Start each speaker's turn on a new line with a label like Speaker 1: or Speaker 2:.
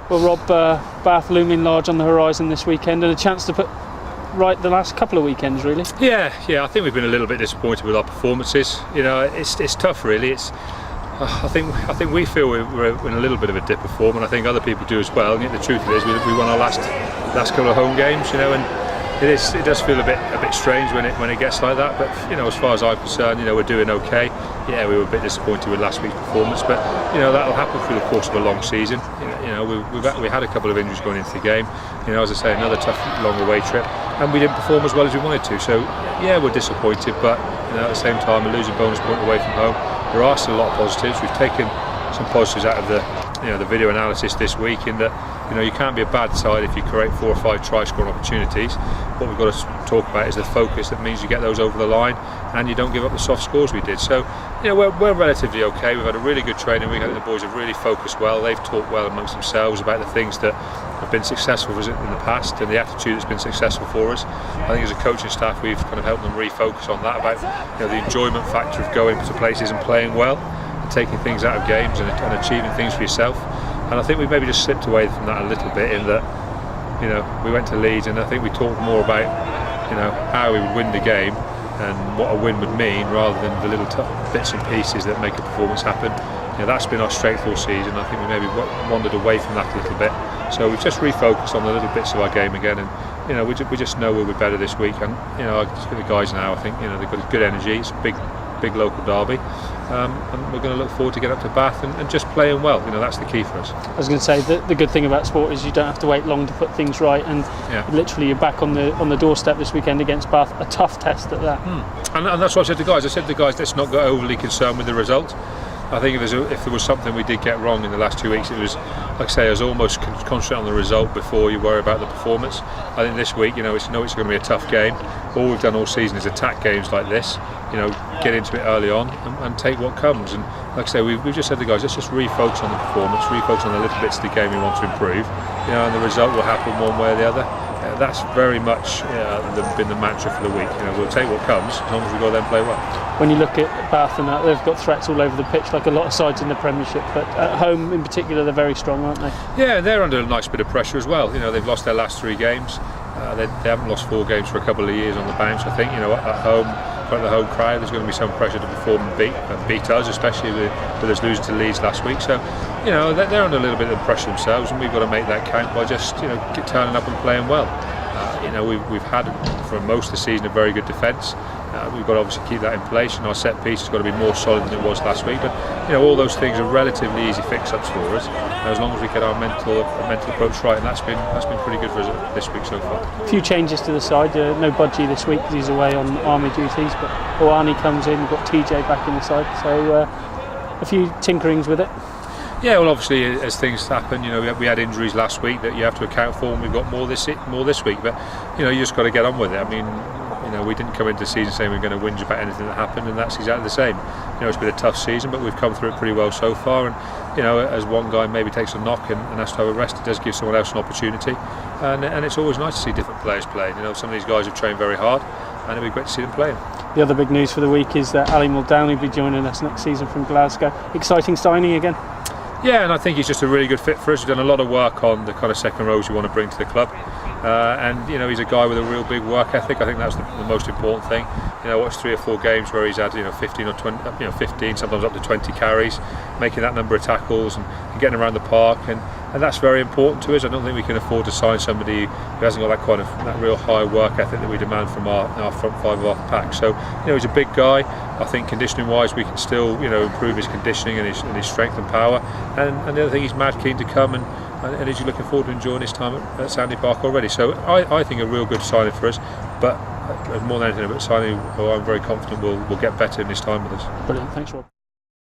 Speaker 1: Well, Rob, Bath looming large on the horizon this weekend, and a chance to put right the last couple of weekends, really.
Speaker 2: Yeah. I think we've been a little bit disappointed with our performances. You know, it's tough, really. I think we feel we're in a little bit of a dip of form, and I think other people do as well. And yet the truth is, we won our last couple of home games. You know, and it does feel a bit strange when it gets like that. But you know, as far as I'm concerned, you know, we're doing okay. Yeah, we were a bit disappointed with last week's performance, but you know, that'll happen through the course of a long season. You know, we had a couple of injuries going into the game. You know, as I say, another tough long away trip, and we didn't perform as well as we wanted to. So yeah, we're disappointed, but you know, at the same time, we're losing bonus point away from home. There are still a lot of positives. We've taken some positives out of the video analysis this week, in that you know, you can't be a bad side if you create 4 or 5 try scoring opportunities. What we've got to talk about is the focus that means you get those over the line and you don't give up the soft scores we did. So you know, we're relatively okay. We've had a really good training week. I think the boys have really focused well. They've talked well amongst themselves about the things that have been successful for us in the past and the attitude that's been successful for us. I think as a coaching staff, we've kind of helped them refocus on that, about you know, the enjoyment factor of going to places and playing well and taking things out of games and achieving things for yourself. And I think we maybe just slipped away from that a little bit, in that you know, we went to Leeds and I think we talked more about you know, how we would win the game and what a win would mean, rather than the little bits and pieces that make a performance happen. You know, that's been our strength all season. I think we maybe wandered away from that a little bit. So we've just refocused on the little bits of our game again, and you know, we just know we'll be better this week. And you know, I just get the guys now. I think you know, they've got good energy. It's a big local derby, and we're going to look forward to getting up to Bath and just playing well. You know, that's the key for us.
Speaker 1: I was going to say the good thing about sport is you don't have to wait long to put things right, and literally you're back on the doorstep this weekend against Bath, a tough test at that.
Speaker 2: And that's what I said to the guys. I said to the guys, let's not get overly concerned with the result. I think if there was something we did get wrong in the last 2 weeks, it was, like I say, I was almost concentrate on the result before you worry about the performance. I think this week, you know, it's going to be a tough game. All we've done all season is attack games like this. You know, get into it early on and take what comes. And like I say, we've just said to the guys, let's just refocus on the performance, refocus on the little bits of the game we want to improve. You know, and the result will happen one way or the other. That's very much been the mantra for the week. You know, we'll take what comes as long as we go there and play well.
Speaker 1: When you look at Bath and that, they've got threats all over the pitch, like a lot of sides in the Premiership, but at home in particular, they're very strong, aren't they?
Speaker 2: Yeah, they're under a nice bit of pressure as well. You know, they've lost their last 3 games. They haven't lost 4 games for a couple of years on the bounce. I think, you know, at home, in front of the home crowd, there's going to be some pressure to perform and beat us, especially with us losing to Leeds last week. So, you know, they're under a little bit of pressure themselves, and we've got to make that count by just, you know, turning up and playing well. You know, we've had for most of the season a very good defence. We've got to obviously keep that in place, and our set piece has got to be more solid than it was last week. But you know, all those things are relatively easy fix-ups for us, as long as we get our mental approach right, and that's been pretty good for us this week so far.
Speaker 1: A few changes to the side. No Budgie this week because he's away on army duties, but Arnie comes in. We've got TJ back in the side, so a few tinkerings with it.
Speaker 2: Yeah, well, obviously, as things happen, you know, we had injuries last week that you have to account for, and we've got more this week. But you know, you just got to get on with it. I mean, you know, we didn't come into the season saying we're going to whinge about anything that happened, and that's exactly the same. You know, it's been a tough season, but we've come through it pretty well so far. And you know, as one guy maybe takes a knock and has to have a rest, it does give someone else an opportunity. And it's always nice to see different players playing. You know, some of these guys have trained very hard, and it'll be great to see them playing.
Speaker 1: The other big news for the week is that Ali Muldown will be joining us next season from Glasgow. Exciting signing again.
Speaker 2: Yeah, and I think he's just a really good fit for us. We've done a lot of work on the kind of second rows you want to bring to the club, and you know, he's a guy with a real big work ethic. I think that's the most important thing. You know, watch 3 or 4 games where he's had 15 or 20, 15, sometimes up to 20 carries, making that number of tackles and getting around the park, and that's very important to us. I don't think we can afford to sign somebody who hasn't got that real high work ethic that we demand from our front 5 of our pack. So you know, he's a big guy. I think conditioning wise we can still improve his conditioning and his strength and power. And the other thing, he's mad keen to come, and he's looking forward to enjoying his time at Sandy Park already. So I think a real good signing for us, but more than anything, a signing who I'm very confident will get better in his time with us.
Speaker 1: Brilliant, thanks Rob.